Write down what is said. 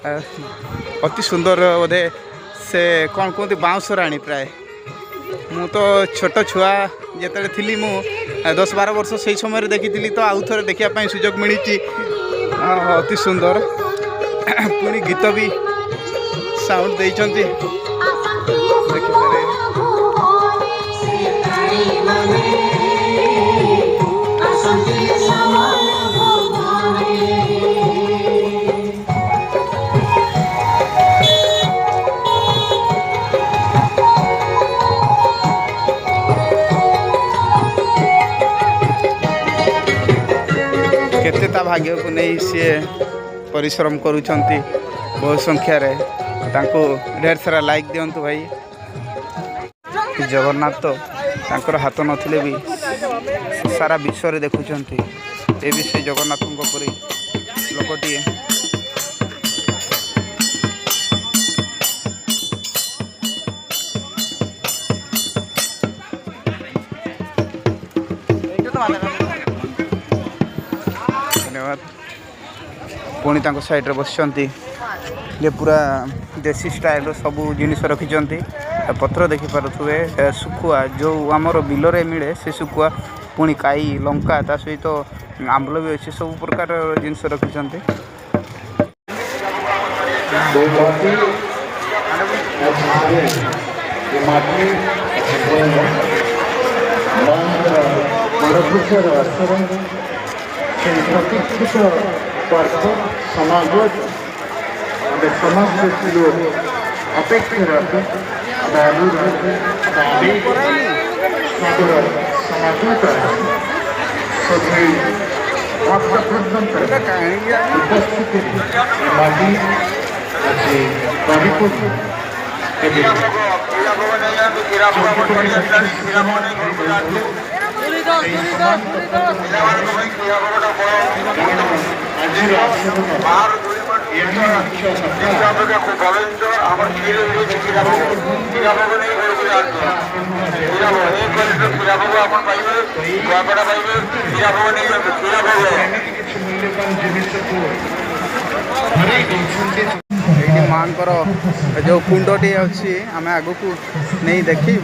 अति सुंदर बोधे से कौन कहते बाउंस राणी प्राय मु तो छोट छुआ जिते थी मु 10-12 वर्ष से समय देखी तो आउ थे देखापी सुजोग मिली अति सुंदर पुणी गीत भी साउंड देइचंती देखिपारे केते ता भाग्य को नहीं सी परिश्रम करुछंती बहुत संख्या रे तांको ढेर सारा लाइक दियंतु भाई जगन्नाथ तो तांकर हाथ नथिले भी सारा विश्व रे देखुछंती ए भी से जगन्नाथ को परी लोकटी धन्यवाद पुणी तांको साइड रे बसचंती ये पूरा देसी स्टाइल सब जिनिस रखिंट पत्र देखिपे सुखुआ जो आमर बिल में मिले से सुखुआ पुणी काई लंका ता सहित आंबल भी अच्छे सब प्रकार जिनस रखिंट समाज समस्त लोग अपेक्षा रखते माँ जो कुंडटी अच्छी आम आग को नहीं देखू